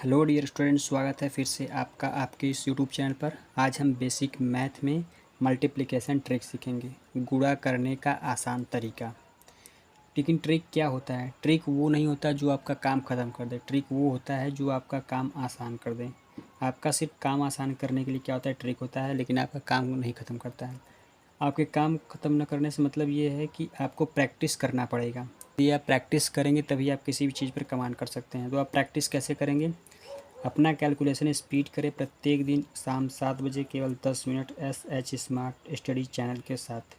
Hello dear students, स्वागत है फिर से आपका आपके इस यूट्यूब चैनल पर। आज हम बेसिक मैथ में मल्टीप्लिकेशन ट्रिक सीखेंगे, गुणा करने का आसान तरीका। लेकिन ट्रिक क्या होता है? ट्रिक वो नहीं होता जो आपका काम ख़त्म कर दे, ट्रिक वो होता है जो आपका काम आसान कर दे। आपका सिर्फ काम आसान करने के लिए क्या होता है, ट्रिक होता है, लेकिन आपका काम नहीं ख़त्म करता है। आपके काम ख़त्म न करने से मतलब ये है कि आपको प्रैक्टिस करना पड़ेगा। यदि आप प्रैक्टिस करेंगे तभी आप किसी भी चीज़ पर कमांड कर सकते हैं। तो आप प्रैक्टिस कैसे करेंगे? अपना कैलकुलेशन स्पीड करें प्रत्येक दिन शाम 7 बजे केवल 10 minute SH smart study channel के साथ।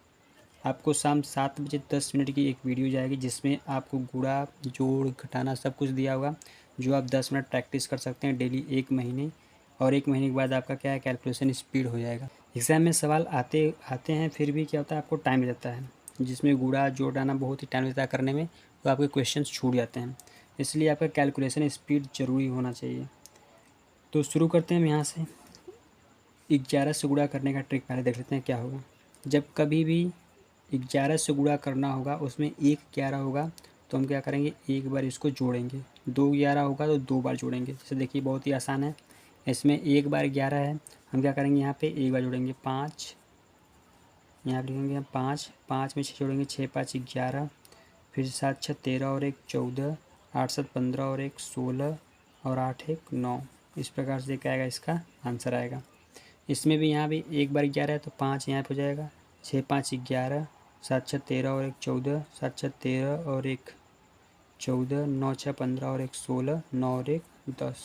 आपको शाम 7 बजे 10 मिनट की एक वीडियो जाएगी जिसमें आपको गुणा जोड़ घटाना सब कुछ दिया होगा, जो आप 10 मिनट प्रैक्टिस कर सकते हैं डेली 1 महीने। और 1 महीने के बाद आपका क्या है, कैलकुलेशन स्पीड हो जाएगा। एग्ज़ाम में सवाल आते आते हैं, फिर भी क्या होता है, आपको टाइम लगता है, जिसमें गुणा जोड़ घटाना बहुत ही टाइम लगता है करने में, तो आपके क्वेश्चन छूट जाते हैं। इसलिए आपका कैलकुलेशन स्पीड ज़रूरी होना चाहिए। तो शुरू करते हैं हम यहाँ से। 11 से गुणा करने का ट्रिक पहले देख लेते हैं क्या होगा। जब कभी भी 11 से गुणा करना होगा, उसमें एक 11 होगा, तो हम क्या करेंगे, एक बार इसको जोड़ेंगे। 2 11 होगा तो 2 बार जोड़ेंगे। जैसे देखिए बहुत ही आसान है, इसमें एक बार 11 है, हम क्या करेंगे, यहाँ पे एक बार जोड़ेंगे 5, यहाँ पर लिखेंगे हम 5, 5 में 6 जोड़ेंगे, 6 5 11, फिर 7 6 13 और 1 14, 8 7 15 और 1 16 और 8 1 9। इस प्रकार से क्या आएगा, इसका आंसर आएगा। इसमें भी यहाँ भी एक बार 11 है तो 5 यहाँ पे हो जाएगा, 6 5 11, 7 6 13 और 1 14, 7 6 13 और 1 14, 9 6 15 और 1 16, 9 और 1 10।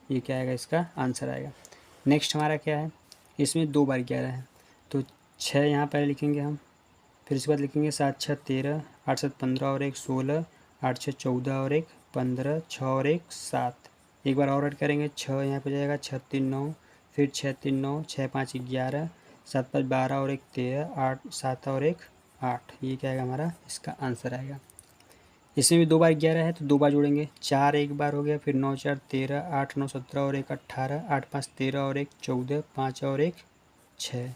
ये क्या आएगा, इसका आंसर आएगा। नेक्स्ट हमारा क्या है, इसमें 2 बार 11 है, तो 6 यहाँ पहले लिखेंगे हम, फिर इसके बाद लिखेंगे 7 6 13, 8 7 15 और 1 16, 8 6 14 और 1 15, 6 और 1 7। एक बार और ऐड करेंगे, 6 यहाँ पे जाएगा, 6 3 9, फिर 6 3 9, 6 5 11, 7 5 12 और 1 13, 8 7 और 1 8। ये क्या आएगा हमारा, इसका आंसर आएगा। इसमें भी 2 बार 11 है तो 2 बार जोड़ेंगे, 4 एक बार हो गया, फिर 9 4 13, 8 9 17 और 1 18, 8 5 13 और 1 14, 5 और 1 6।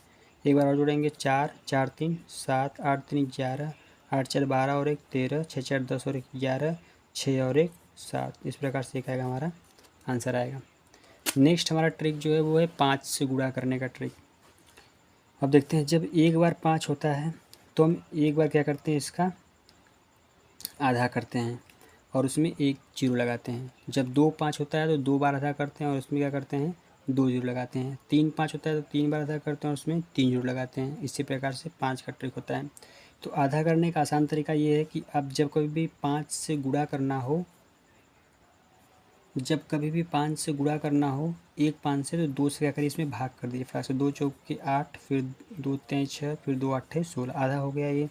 एक बार और जोड़ेंगे, 4 4 3 7, 8 3 11, 8 4 12 और 1 13, 6 4 10 और 1 11, 6 और 1 7। इस प्रकार से क्या आएगा, हमारा आंसर आएगा। नेक्स्ट हमारा ट्रिक जो है वो है 5 से गुणा करने का ट्रिक। अब देखते हैं, जब एक बार 5 होता है तो हम एक बार क्या करते हैं, इसका आधा करते हैं और उसमें एक जीरो लगाते हैं। जब 2 5 होता है तो 2 बार आधा करते हैं और उसमें क्या करते हैं, 2 जीरो लगाते हैं। 3 5 होता है तो 3 बार आधा करते हैं और उसमें 3 जीरो लगाते हैं। इसी प्रकार से 5 का ट्रिक होता है। तो आधा करने का आसान तरीका ये है कि अब जब कभी भी 5 से गुणा करना हो, जब कभी भी 5 से गुणा करना हो, एक 5 से, तो 2 से क्या करिए, इसमें भाग कर दीजिए फटाक से। 2 चौक के 8, फिर 2 3 6, फिर 2 8 16, आधा हो गया ये।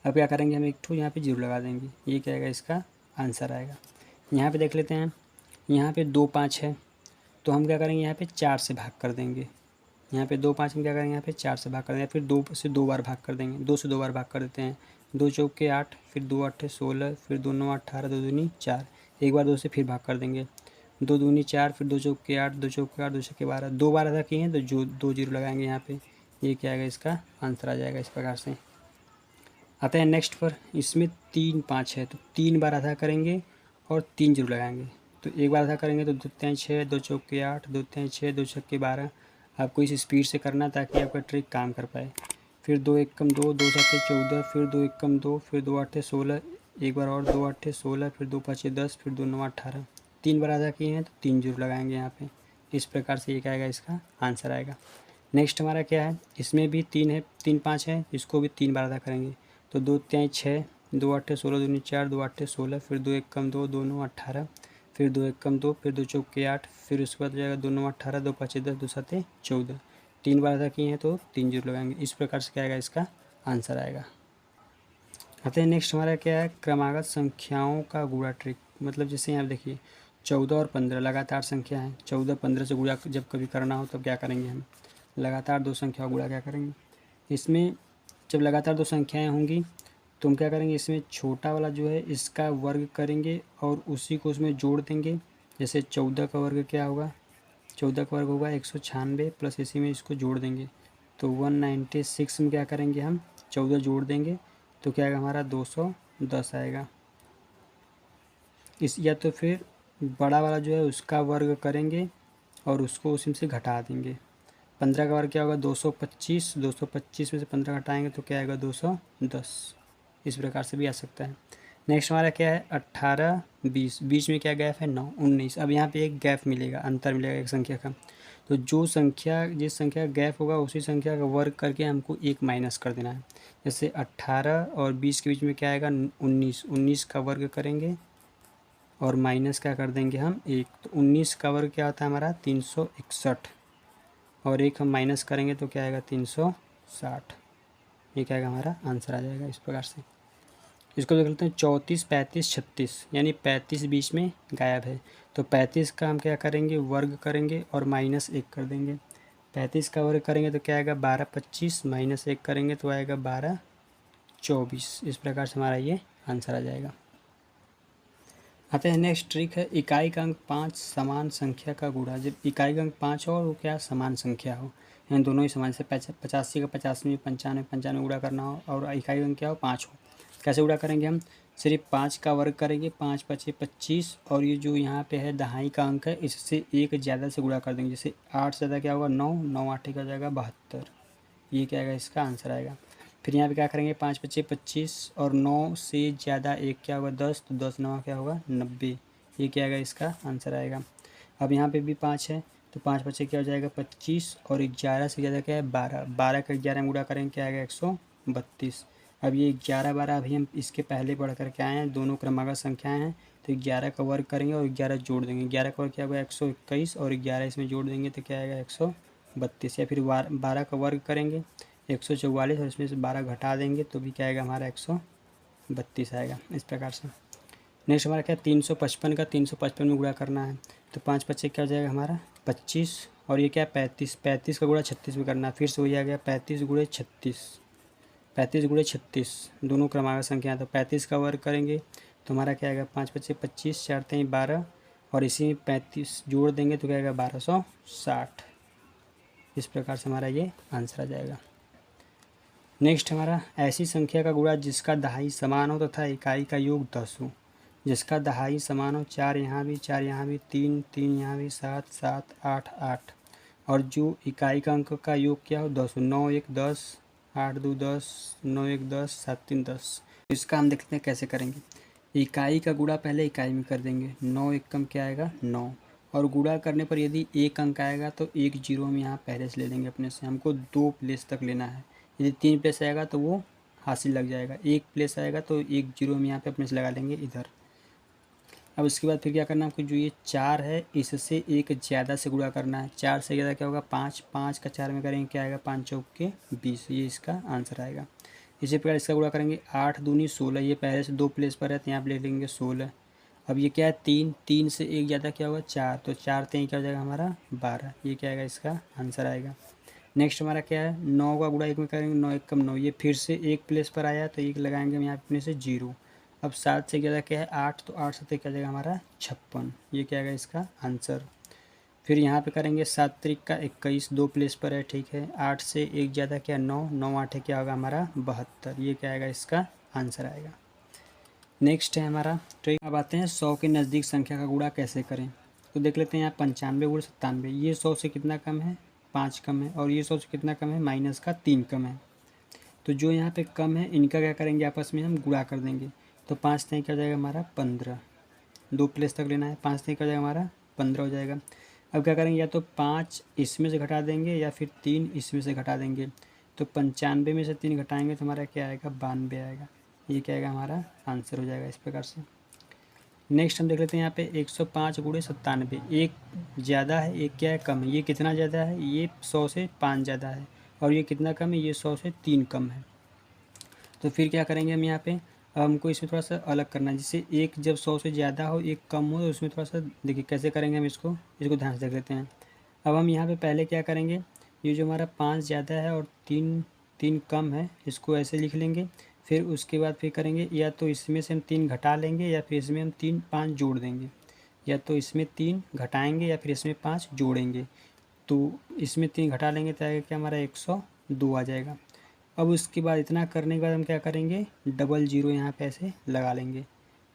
अब क्या करेंगे, हम एक ठो यहाँ पे जीरो लगा देंगे। ये क्या आएगा, इसका आंसर आएगा। यहाँ पे देख लेते हैं, यहाँ पे 2 5 है तो हम क्या करेंगे, यहाँ पे 4 से भाग कर देंगे। यहाँ पे 2 5 में क्या करेंगे, यहाँ पे 4 से भाग कर देंगे, फिर 2 से 2 बार भाग कर देंगे। 2 से 2 बार भाग कर देते हैं। 2 चौक के 8, फिर 2 8 16, फिर 2 9 18, 2 दूनी 4। एक बार 2 से फिर भाग कर देंगे। 2 दूनी 4, फिर 2 चौक के 8, 2 चौक के 8, 2 छक्के के 12। 2 बार अदा किए हैं तो जो 2 जीरो लगाएंगे यहाँ पे। ये क्या आएगा, इसका आंसर आ जाएगा। इस प्रकार से आते हैं नेक्स्ट पर। इसमें 3 5 है तो 3 बार आधा करेंगे और 3 जीरो लगाएंगे। तो एक बार आधा करेंगे तो 2 3 6, 2 चौक के 8, 2 3 6, 2 छक्के 12। आपको इस स्पीड से करना ताकि आपका ट्रिक काम कर पाए। फिर 2 1 कम 2, 2 7 14, फिर 2 1 कम 2, फिर 2 8 16, एक बार और 2 8 16, फिर 2 5 10, फिर 2 9 18। 3 बार आधा किए हैं तो 3 जीरो लगाएंगे यहाँ पे। इस प्रकार से ये क्या आएगा, इसका आंसर आएगा। नेक्स्ट हमारा क्या है, इसमें भी 3 है, 3 5 है, इसको भी 3 बार आधा करेंगे। तो 2 3 6, 2 8 16, 2 4, 2 8 16, फिर 2 1 कम 2, 2 9 18, फिर 2 1 कम 2, फिर 2 चौक के 8, फिर उसके बाद हो जाएगा 2 9 18, 2 5 10, 2 7 14। 3 बार आधा किए हैं तो 3 जीरो लगाएंगे। इस प्रकार से क्या आएगा, इसका आंसर आएगा। आते हैं नेक्स्ट हमारा क्या है, क्रमागत संख्याओं का गुणा ट्रिक। मतलब जैसे यहाँ देखिए 14 और 15 लगातार संख्या है। 14 15 से गुणा जब कभी करना हो तब क्या करेंगे, हम लगातार दो संख्याओं गुणा क्या करेंगे। इसमें जब लगातार दो संख्याएं होंगी तो हम क्या करेंगे, इसमें छोटा वाला जो है इसका वर्ग करेंगे और उसी को उसमें जोड़ देंगे। जैसे 14 का वर्ग क्या होगा, 14 का वर्ग होगा 196 प्लस इसी में इसको जोड़ देंगे तो 196 में क्या करेंगे, हम 14 जोड़ देंगे तो क्या आएगा हमारा 210 आएगा। इस या तो फिर बड़ा वाला जो है उसका वर्ग करेंगे और उसको उसी में से घटा देंगे। 15 का वर्ग क्या होगा 225, 225 में से 15 घटाएंगे तो क्या आएगा 210। इस प्रकार से भी आ सकता है। नेक्स्ट हमारा क्या है 18, 20, बीच में क्या गैप है 9, 19। अब यहाँ पे एक गैप मिलेगा, अंतर मिलेगा एक संख्या का। तो जो संख्या जिस संख्या का गैप होगा उसी संख्या का वर्ग करके हमको एक माइनस कर देना है। जैसे 18 और 20 के बीच में क्या आएगा 19, 19 का वर्ग करेंगे और माइनस क्या कर देंगे हम 1। तो 19 का वर्ग क्या होता है हमारा 361 और एक हम माइनस करेंगे तो क्या आएगा 360। ये क्या आएगा हमारा आंसर आ जाएगा इस प्रकार से। इसको देख लेते हैं 34, 35, 36, यानी 35 बीच में गायब है। तो 35 का हम क्या करेंगे वर्ग करेंगे और माइनस 1 कर देंगे। 35 का वर्ग करेंगे तो क्या आएगा 12, 25, माइनस 1 करेंगे तो आएगा 12, 24। इस प्रकार से हमारा ये आंसर आ जाएगा। आते हैं नेक्स्ट ट्रिक है इकाई का अंक 5 समान संख्या का गुणा। जब इकाई का अंक 5 हो और वो क्या समान संख्या हो, यानी दोनों ही समान से 85 का 85 में 95 95 गुणा करना हो और इकाई का अंक क्या हो 5 हो। कैसे गुणा करेंगे हम सिर्फ 5 का वर्ग करेंगे, 5 पचे 25 और ये जो यहाँ पे है दहाई का अंक है इससे एक ज़्यादा से गुणा कर देंगे। जैसे 8 से ज़्यादा क्या होगा 9, 9 8 का जाएगा 72। ये क्या आएगा इसका आंसर आएगा। फिर यहाँ पे क्या करेंगे 5 पचे 25 और 9 से ज़्यादा एक क्या होगा 10, तो 10 9 क्या होगा 90। ये क्या आएगा इसका आंसर आएगा। अब यहाँ पे भी 5 है तो 5 पचे क्या हो जाएगा 25 और 11 से ज़्यादा क्या है 12, 12 का 11 में गुणा करेंगे क्या आएगा 132। अब ये 11 12 अभी हम इसके पहले पढ़ कर के आए हैं, दोनों क्रमागत संख्याएँ हैं। तो 11 का वर्ग करेंगे और 11 जोड़ देंगे, 11 का वर्ग क्या होगा 121 और 11 इसमें जोड़ देंगे तो क्या आएगा 132। या फिर 12 का वर्ग करेंगे 144 और इसमें से 12 घटा देंगे तो भी क्या आएगा हमारा 132 आएगा इस प्रकार से। नेक्स्ट हमारा क्या 355 का 355 में गुणा करना है। तो 5 पच्चे क्या हो जाएगा हमारा 25 और ये क्या 35, 35 का गुणा 36 में करना है। फिर से वही आ गया 35 गुणे 36, 35 गुणे 36 दोनों क्रमागत संख्या है। तो 35 का वर्ग करेंगे तो हमारा क्या आएगा 5 पच्चे 25, 4 3 12 और इसी में 35 जोड़ देंगे तो क्या आएगा 1260। इस प्रकार से हमारा ये आंसर आ जाएगा। नेक्स्ट हमारा ऐसी संख्या का गुणा जिसका दहाई समान हो तथा इकाई का योग 10 हो। जिसका दहाई समान हो 4 यहाँ भी 4 यहाँ भी 3 3 यहाँ भी 7 7 8 8 और जो इकाई का अंक का योग क्या हो 10 हो। 9 1 10, 8 2 10, 9 1 10, 7 3 10। इसका हम देखते हैं कैसे करेंगे। इकाई का गुणा पहले इकाई में कर देंगे, 9 एक कम क्या आएगा 9 और गुणा करने पर यदि एक अंक आएगा तो एक जीरो हम यहाँ पहले से ले लेंगे अपने से। हमको 2 प्लेस तक लेना है। यदि 3 प्लेस आएगा तो वो हासिल लग जाएगा, 1 प्लेस आएगा तो एक जीरो हम यहाँ पे अपने से लगा लेंगे इधर। अब उसके बाद फिर क्या करना है हमको, जो ये 4 है इससे एक ज़्यादा से गुणा करना है। 4 से ज़्यादा क्या होगा 5, 5 का 4 में करेंगे क्या आएगा 5 चौक के 20। ये इसका आंसर आएगा। इसी प्रकार इसका गुणा करेंगे 8 दूनी 16, ये पहले से 2 प्लेस पर है तो यहाँ पे ले लेंगे 16। अब ये क्या है 3, 3 से एक ज़्यादा क्या होगा 4, तो 4 3 क्या हो जाएगा हमारा 12। ये क्या आएगा इसका आंसर आएगा। नेक्स्ट हमारा क्या है 9 का गुणा 1 में करेंगे, 9 1 कम 9, ये फिर से एक प्लेस पर आया तो एक लगाएंगे हम यहाँ अपने से 0। अब 7 से ज़्यादा क्या है 8, तो 8 से क्या हो जाएगा हमारा 56। ये क्या आएगा इसका आंसर। फिर यहाँ पे करेंगे 7 त्रिक का 21, 2 प्लेस पर है ठीक है। 8 से एक ज़्यादा क्या 9, 9 8 क्या होगा हमारा 72। ये क्या आएगा इसका आंसर आएगा। नेक्स्ट है हमारा ट्रिक। अब आते हैं 100 के नज़दीक संख्या का गुणा कैसे करें। तो देख लेते हैं यहाँ 95 गुणे 97, ये 100 से कितना कम है 5 कम है और ये 100 से कितना कम है माइनस का 3 कम है। तो जो यहाँ पे कम है इनका क्या करेंगे आपस में हम गुणा कर देंगे। तो 5 तीन क्या हो जाएगा हमारा 15, 2 प्लेस तक लेना है, 5 तीन क्या हो जाएगा हमारा 15 हो जाएगा। अब क्या करेंगे या तो 5 इसमें से घटा देंगे या फिर 3 इसमें से घटा देंगे। तो 95 में से 3 घटाएंगे तो हमारा क्या आएगा 92 आएगा। ये क्या आएगा हमारा आंसर हो जाएगा इस प्रकार से। नेक्स्ट हम देख लेते हैं यहाँ पे 105 गुणे 97, एक ज़्यादा है एक क्या है कम है। ये कितना ज़्यादा है ये 100 से 5 ज़्यादा है और ये कितना कम है ये 100 से 3 कम है। तो फिर क्या करेंगे हम यहाँ पे, अब हमको इसमें थोड़ा सा अलग करना है। जैसे एक जब 100 से ज़्यादा हो एक कम हो तो उसमें थोड़ा सा देखिए कैसे करेंगे हम इसको ध्यान से देख लेते हैं। अब हम यहाँ पे पहले क्या करेंगे, ये जो हमारा 5 ज़्यादा है और 3 कम है इसको ऐसे लिख लेंगे। फिर उसके बाद फिर करेंगे या तो इसमें से हम 3 घटा लेंगे या फिर इसमें हम 3 5 जोड़ देंगे। या तो इसमें 3 घटाएंगे या फिर इसमें 5 जोड़ेंगे। तो इसमें 3 घटा लेंगे तो आएगा क्या हमारा 102 आ जाएगा। अब उसके बाद इतना करने के बाद हम क्या करेंगे डबल जीरो यहाँ पे ऐसे लगा लेंगे।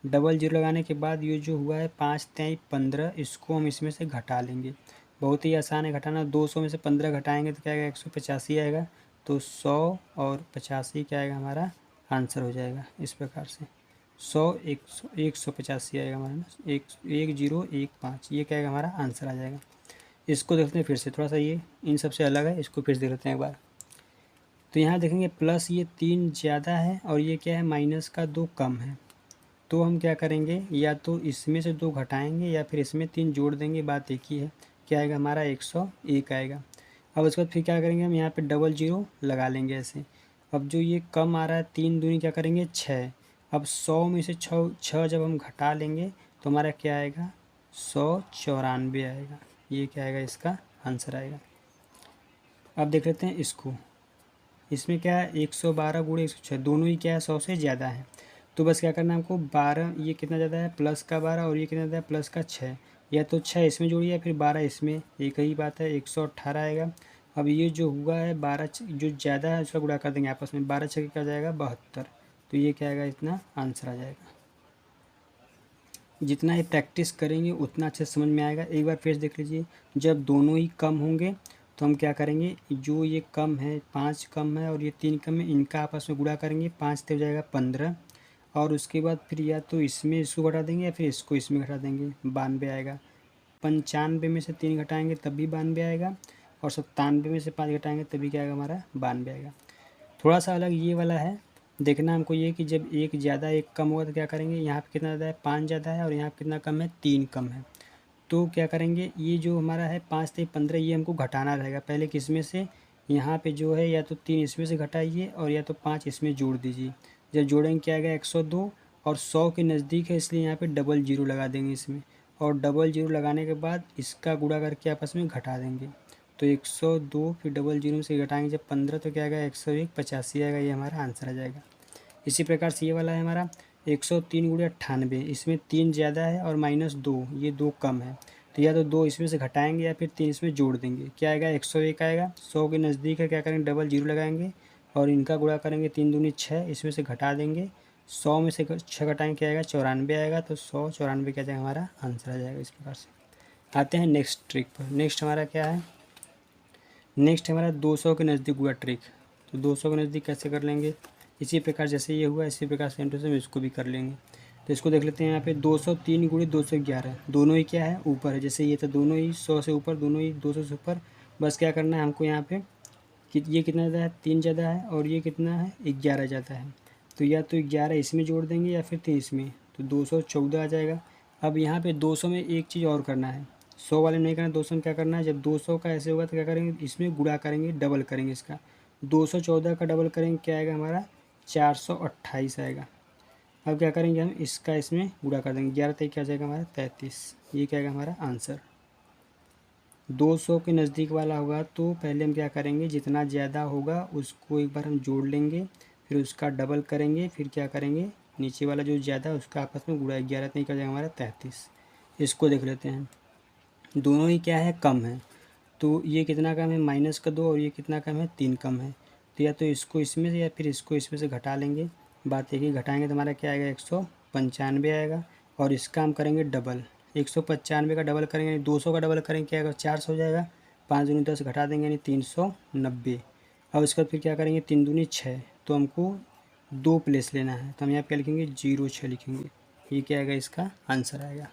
डबल जीरो लगाने के बाद ये जो हुआ है 5 तेई 15, इसको हम इसमें से घटा लेंगे। बहुत ही आसान है घटाना। 200 में से 15 घटाएंगे तो क्या आएगा, 185 आएगा। तो 100 और 85 क्या आएगा, हमारा आंसर हो जाएगा इस प्रकार से। 100 185 आएगा हमारा ना, 1015, ये क्या आएगा, हमारा आंसर आ जाएगा। इसको देखते हैं फिर से, थोड़ा सा ये इन सबसे अलग है, इसको फिर से देख लेते हैं एक बार। तो यहाँ देखेंगे प्लस ये 3 ज़्यादा है और ये क्या है, माइनस का 2 कम है। तो हम क्या करेंगे, या तो इसमें से 2 घटाएंगे या फिर इसमें 3 जोड़ देंगे, बात एक ही है। क्या आएगा, हमारा 101 आएगा। अब उसके बाद फिर क्या करेंगे, हम यहाँ पे डबल जीरो लगा लेंगे ऐसे। अब जो ये कम आ रहा है, 3 दूनी क्या करेंगे 6। अब 100 में से 6 जब हम घटा लेंगे तो हमारा क्या आएगा, 194 आएगा। ये क्या आएगा, इसका आंसर आएगा। अब देख लेते हैं इसको। इसमें क्या है, 112 गुणे 106, दोनों ही क्या है, 100 से ज़्यादा है। तो बस क्या करना है हमको, 12, ये कितना ज़्यादा है, प्लस का 12, और ये कितना ज़्यादा है, प्लस का 6। या तो 6 इसमें जोड़िए या फिर 12 इसमें, एक ही बात है, 118 आएगा। अब ये जो हुआ है 12 जो ज़्यादा है उसका गुणा कर देंगे आपस में, 12 छः क्या जाएगा, 72। तो ये क्या आएगा, इतना आंसर आ जाएगा। जितना ही प्रैक्टिस करेंगे उतना अच्छे से समझ में आएगा। एक बार फिर देख लीजिए, जब दोनों ही कम होंगे तो हम क्या करेंगे, जो ये कम है 5 कम है और ये 3 कम है, इनका आपस में गुणा करेंगे, 5 तो हो जाएगा 15। और उसके बाद फिर या तो इसमें इसको घटा देंगे या फिर इसको इसमें घटा देंगे, 92 आएगा। 95 में से 3 घटाएंगे तब भी 92 आएगा, और 97 में से 5 घटाएंगे तभी क्या आएगा, हमारा 92 आएगा। थोड़ा सा अलग ये वाला है, देखना हमको ये कि जब एक ज़्यादा एक कम होगा तो क्या करेंगे, यहाँ पे कितना ज़्यादा है, 5 ज़्यादा है, और यहाँ पे कितना कम है, 3 कम है। तो क्या करेंगे, ये जो हमारा है 5 से 15, ये हमको घटाना रहेगा। पहले किस में से, यहाँ पे जो है या तो 3 इसमें से घटाइए और या तो 5 इसमें जोड़ दीजिए। जब जोड़ेंगे क्या आएगा, 102, और 100 के नज़दीक है इसलिए यहाँ पे डबल जीरो लगा देंगे इसमें। और डबल जीरो लगाने के बाद इसका गुणा करके आपस में घटा देंगे। तो 102 फिर डबल जीरो से घटाएंगे जब 15, तो क्या आएगा, 101 85 आएगा। ये हमारा आंसर आ जाएगा। इसी प्रकार से ये वाला है हमारा 103 गुणे 98, इसमें 3 ज़्यादा है और -2, ये 2 कम है। तो या तो 2 इसमें से घटाएंगे या फिर 3 इसमें जोड़ देंगे, क्या आएगा, 101 आएगा। 100 के नज़दीक है, क्या करेंगे, डबल जीरो लगाएंगे और इनका गुणा करेंगे, 3 दूनी 6, इसमें से घटा देंगे। 100 में से 6 घटाएंगे, क्या आएगा, 94 आएगा। तो 194 क्या जाएगा, हमारा आंसर आ जाएगा। इस प्रकार से आते हैं नेक्स्ट ट्रिक पर। नेक्स्ट हमारा क्या है, नेक्स्ट हमारा 200 के नज़दीक हुआ ट्रिक। तो 200 के नज़दीक कैसे कर लेंगे, इसी प्रकार जैसे ये हुआ इसी प्रकार सेम टू सेम इसको भी कर लेंगे। तो इसको देख लेते हैं, यहाँ पे 203 गुणे 211, दोनों ही क्या है, ऊपर है। जैसे ये था, दोनों ही 100 से ऊपर, दोनों ही 200 से ऊपर। बस क्या करना है हमको, यहाँ पे कि ये कितना ज़्यादा है, 3 ज़्यादा है, और ये कितना है, 11 ज़्यादा है। तो या तो 11 इसमें जोड़ देंगे या फिर 3 इसमें, तो 214 आ जाएगा। अब यहाँ पे 200 में एक चीज़ और करना है, 100 वाले में नहीं करना, 200 में क्या करना है, जब 200 का ऐसे होगा तो क्या करेंगे, इसमें गुणा करेंगे, डबल करेंगे इसका। 214 का डबल करेंगे, क्या आएगा, हमारा 428 आएगा। अब क्या करेंगे, हम इसका इसमें गुणा कर देंगे, 11 तक क्या जाएगा, हमारा 33। ये क्या आएगा, हमारा आंसर। 200 के नज़दीक वाला होगा तो पहले हम क्या करेंगे, जितना ज़्यादा होगा उसको एक बार हम जोड़ लेंगे, फिर उसका डबल करेंगे, फिर क्या करेंगे, नीचे वाला जो ज़्यादा है उसका आपस में गुणा, 11 तक क्या जाएगा, हमारा 33। इसको देख लेते हैं, दोनों ही क्या है, कम है। तो ये कितना कम है, -2, और ये कितना कम है, 3 कम है। तो या तो इसको इसमें से या फिर इसको इसमें से घटा लेंगे, बात एक ही, घटाएंगे तो हमारा क्या आएगा, 195 आएगा। और इसका हम करेंगे डबल, 195 का डबल करेंगे यानी 200 का डबल करेंगे, क्या आएगा, 400 हो जाएगा। 5 दूनी 10 घटा देंगे यानी 390। अब इसके बाद फिर क्या करेंगे, 3 दूनी 6, तो हमको 2 प्लेस लेना है, तो हम यहाँ पे क्या लिखेंगे, 06 लिखेंगे। ये क्या आएगा, इसका आंसर आएगा।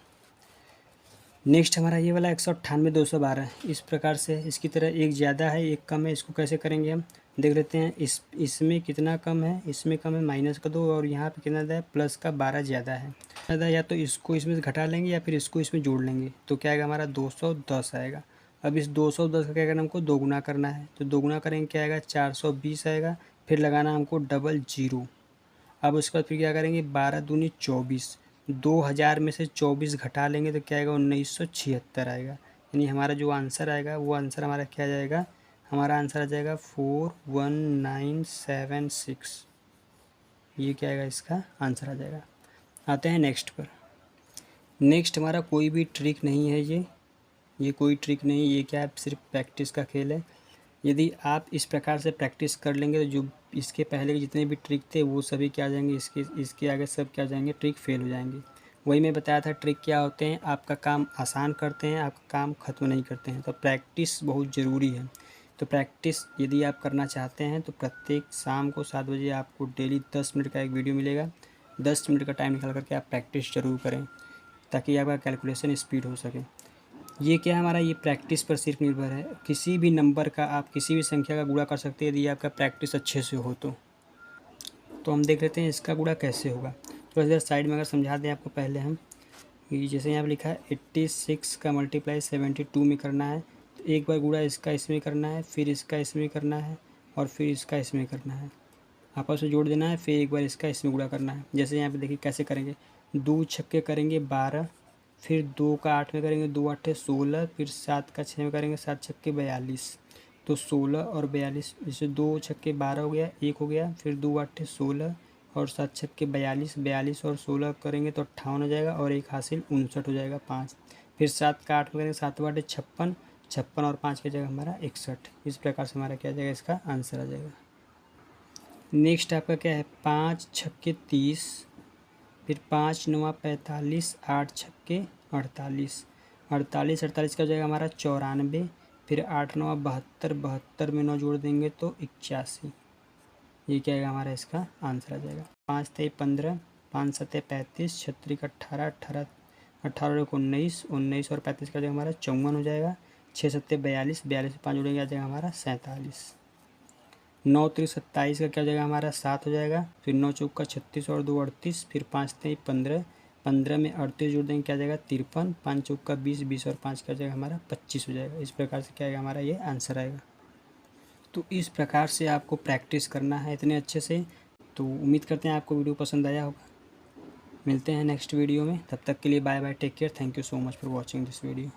नेक्स्ट हमारा ये वाला 198 212, इस प्रकार से इसकी तरह एक ज़्यादा है एक कम है, इसको कैसे करेंगे हम देख लेते हैं। इसमें कितना कम है, इसमें कम है -2, और यहाँ पे कितना ज़्यादा है, प्लस का 12 ज़्यादा है। ज़्यादा या तो इसको इसमें से घटा लेंगे या फिर इसको इसमें जोड़ लेंगे, तो क्या आएगा, हमारा 210 आएगा। अब इस 210 का क्या करना, हमको दोगुना करना है, तो दोगुना करेंगे, क्या आएगा, 420 आएगा। फिर लगाना हमको डबल जीरो। अब उसके बाद फिर क्या करेंगे, 12 दूनी 24, 2000 में से 24 घटा लेंगे तो क्या आएगा, 1976 आएगा। यानी हमारा जो आंसर आएगा वो आंसर हमारा क्या जाएगा, हमारा आंसर आ जाएगा 41976। ये क्या आएगा, इसका आंसर आ जाएगा। आते हैं नेक्स्ट पर। नेक्स्ट हमारा कोई भी ट्रिक नहीं है, ये कोई ट्रिक नहीं, ये क्या है, सिर्फ प्रैक्टिस का खेल है। यदि आप इस प्रकार से प्रैक्टिस कर लेंगे तो जो इसके पहले के जितने भी ट्रिक थे वो सभी क्या आ जाएंगे, इसके आगे सब क्या आ जाएंगे, ट्रिक फेल हो जाएंगे। वही मैं बताया था ट्रिक क्या होते हैं, आपका काम आसान करते हैं, आपका काम ख़त्म नहीं करते हैं। तो प्रैक्टिस बहुत ज़रूरी है। तो प्रैक्टिस यदि आप करना चाहते हैं तो प्रत्येक शाम को 7 बजे आपको डेली 10 मिनट का एक वीडियो मिलेगा। 10 मिनट का टाइम निकाल करके आप प्रैक्टिस ज़रूर करें ताकि आपका कैलकुलेशन स्पीड हो सके। ये क्या हमारा ये प्रैक्टिस पर सिर्फ निर्भर है। किसी भी नंबर का आप किसी भी संख्या का गुणा कर सकते हैं यदि आपका प्रैक्टिस अच्छे से हो तो हम देख लेते हैं इसका गुणा कैसे होगा। थोड़ा सा साइड में अगर समझा दें आपको पहले हम, ये जैसे यहाँ पर लिखा है 86 का मल्टीप्लाई 72 में करना है, तो एक बार गुणा इसका इसमें करना है, फिर इसका इसमें करना है और फिर इसका इसमें करना है, आपस में जोड़ देना है, फिर एक बार इसका इसमें गुणा करना है। जैसे यहाँ पे देखिए कैसे करेंगे, 2 छक्के करेंगे 12, फिर 2 का 8 में करेंगे 2 8 16, फिर 7 का 6 में करेंगे 7 छक्के 42। तो 16 और 42, जैसे 2 छक्के 12 हो गया, 1 हो गया, फिर 2 8 16 और 7 छक्के 42, 42 और 16 करेंगे तो 58 हो जाएगा और 1 हासिल 59 हो जाएगा 5। फिर 7 का 8 में करेंगे 7 8 56, 56 और 5 की जगह हमारा 61। इस प्रकार से हमारा क्या आ जाएगा, इसका आंसर आ जाएगा। नेक्स्ट आपका क्या है, 5 छक्के 30, फिर 5 9 45, 8 छक्के 48, 48 48 का हो जाएगा हमारा 94, फिर 8 9 72, 72 में 9 जोड़ देंगे तो 81। ये क्या आएगा हमारा, इसका आंसर आ जाएगा। 5 3 15, 5 7 35, 36 18, 18 18 और 19, 19 और 35 का हो जाएगा हमारा 54 हो जाएगा। 6 7 42, 42 से 5 जोड़ेंगे आ जाएगा हमारा 47। 9 3 27 का क्या हो जाएगा हमारा 7 हो जाएगा, फिर 9 चौका 36 और 2 38, फिर 5 3 15, 15 में 38 जोड़ देंगे क्या जाएगा 53, 5 चौका 20, 20 और 5 क्या हो जाएगा हमारा 25 हो जाएगा। इस प्रकार से क्या आएगा हमारा ये आंसर आएगा। तो इस प्रकार से आपको प्रैक्टिस करना है इतने अच्छे से। तो उम्मीद करते हैं आपको वीडियो पसंद आया होगा। मिलते हैं नेक्स्ट वीडियो में, तब तक के लिए bye bye, take care, thank you so much for watching this video.